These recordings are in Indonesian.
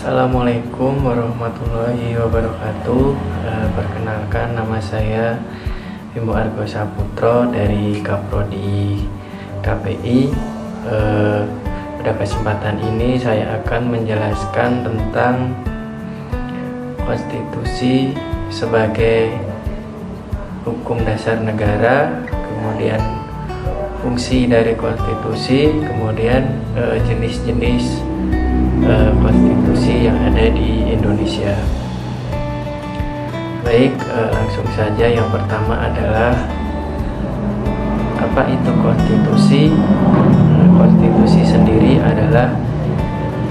Assalamualaikum warahmatullahi wabarakatuh. Perkenalkan, nama saya Bimo Argo Saputro dari Kaprodi KPI. Pada kesempatan ini saya akan menjelaskan tentang konstitusi sebagai hukum dasar negara, kemudian fungsi dari konstitusi, kemudian jenis-jenis konstitusi yang ada di Indonesia. Baik, langsung saja. Yang pertama adalah apa itu konstitusi? Konstitusi sendiri adalah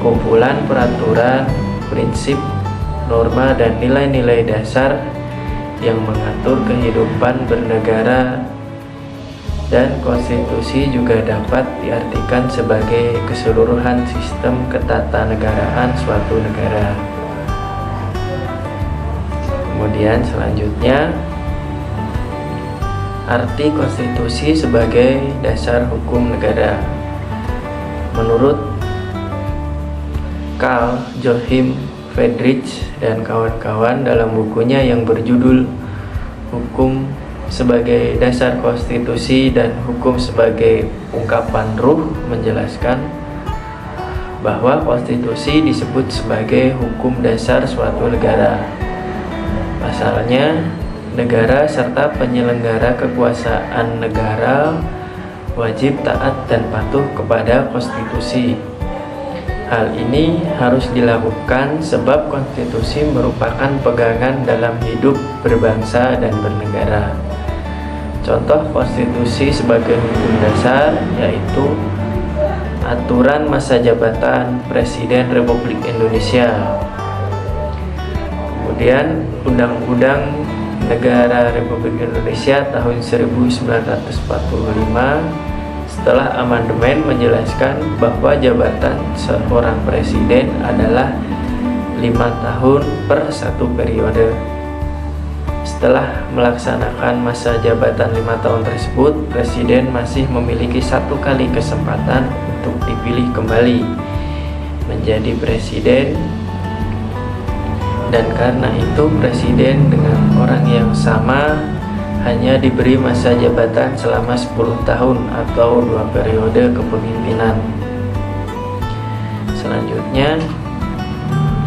kumpulan peraturan, prinsip, norma, dan nilai-nilai dasar yang mengatur kehidupan bernegara, dan konstitusi juga dapat diartikan sebagai keseluruhan sistem ketatanegaraan suatu negara. Kemudian selanjutnya, arti konstitusi sebagai dasar hukum negara. Menurut Carl Joachim Friedrich dan kawan-kawan dalam bukunya yang berjudul Hukum sebagai Dasar Konstitusi dan Hukum sebagai Ungkapan Ruh, menjelaskan bahwa konstitusi disebut sebagai hukum dasar suatu negara. Pasalnya, negara serta penyelenggara kekuasaan negara wajib taat dan patuh kepada konstitusi. Hal ini harus dilakukan sebab konstitusi merupakan pegangan dalam hidup berbangsa dan bernegara. Contoh konstitusi sebagai hukum dasar yaitu aturan masa jabatan Presiden Republik Indonesia, kemudian Undang-Undang Negara Republik Indonesia tahun 1945 setelah amandemen menjelaskan bahwa jabatan seorang presiden adalah 5 tahun per satu periode. Setelah melaksanakan masa jabatan 5 tahun tersebut, presiden masih memiliki 1 kali kesempatan untuk dipilih kembali menjadi presiden, dan karena itu presiden dengan orang yang sama hanya diberi masa jabatan selama 10 tahun atau 2 periode kepemimpinan. Selanjutnya,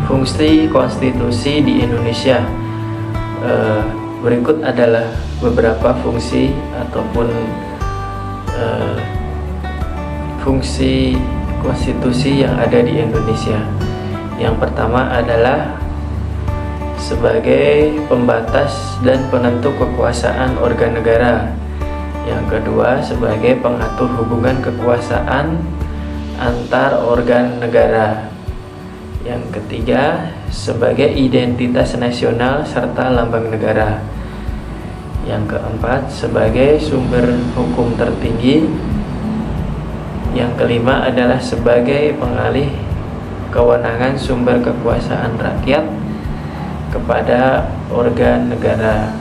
fungsi konstitusi di Indonesia. Berikut adalah beberapa fungsi ataupun fungsi konstitusi yang ada di Indonesia. Yang pertama adalah sebagai pembatas dan penentu kekuasaan organ negara. Yang kedua, sebagai pengatur hubungan kekuasaan antar organ negara. Yang ketiga, sebagai identitas nasional serta lambang negara. Yang keempat, sebagai sumber hukum tertinggi. Yang kelima adalah sebagai pengalih kewenangan sumber kekuasaan rakyat kepada organ negara.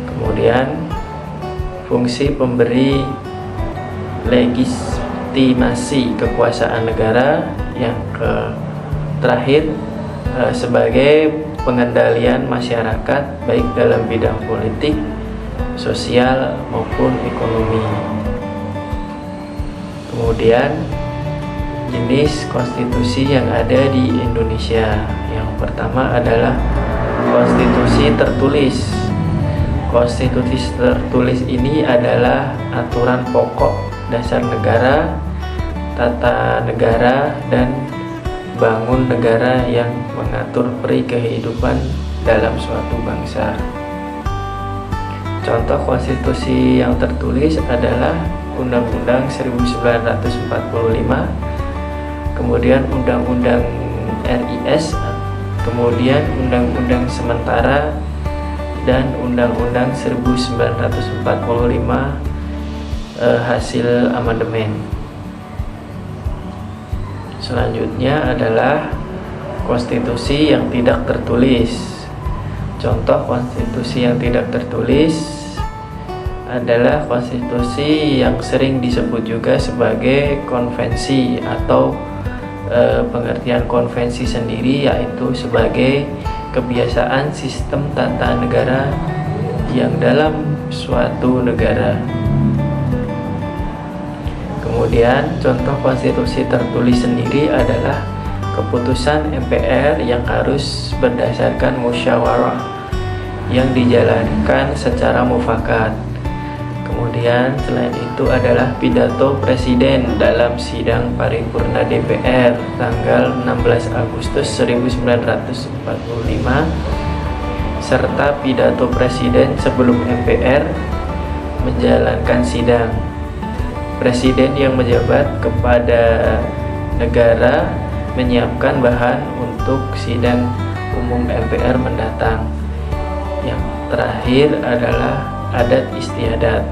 Kemudian fungsi pemberi legitimasi kekuasaan negara. Yang terakhir, sebagai pengendalian masyarakat baik dalam bidang politik, sosial maupun ekonomi. Kemudian jenis konstitusi yang ada di Indonesia. Yang pertama adalah konstitusi tertulis. Konstitusi tertulis ini adalah aturan pokok dasar negara, tata negara, dan bangun negara yang mengatur peri kehidupan dalam suatu bangsa. Contoh konstitusi yang tertulis adalah Undang-Undang 1945, kemudian Undang-Undang RIS, kemudian Undang-Undang Sementara, dan Undang-Undang 1945 hasil amandemen. Selanjutnya adalah konstitusi yang tidak tertulis. Contoh konstitusi yang tidak tertulis adalah konstitusi yang sering disebut juga sebagai konvensi atau pengertian konvensi sendiri yaitu sebagai kebiasaan sistem tata negara yang dalam suatu negara. Kemudian contoh konstitusi tertulis sendiri adalah keputusan MPR yang harus berdasarkan musyawarah yang dijalankan secara mufakat. Kemudian selain itu adalah pidato presiden dalam sidang paripurna DPR tanggal 16 Agustus 1945 serta pidato presiden sebelum MPR menjalankan sidang. Presiden yang menjabat kepada negara menyiapkan bahan untuk sidang umum MPR mendatang. Yang terakhir adalah adat istiadat.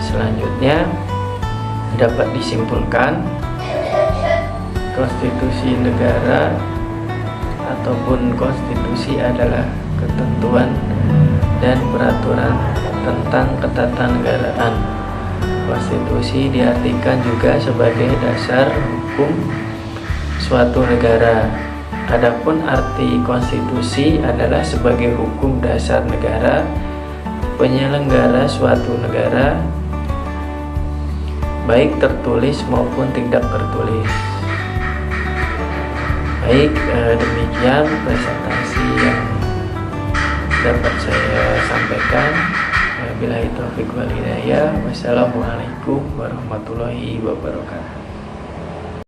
Selanjutnya dapat disimpulkan konstitusi negara ataupun konstitusi adalah ketentuan dan peraturan tentang ketatanegaraan. Konstitusi diartikan juga sebagai dasar hukum suatu negara. Adapun arti konstitusi adalah sebagai hukum dasar negara, penyelenggara suatu negara, baik tertulis maupun tidak tertulis. Baik, demikian presentasi yang dapat saya sampaikan. Wabillahi taufiq wal hidayah. Wassalamualaikum warahmatullahi wabarakatuh.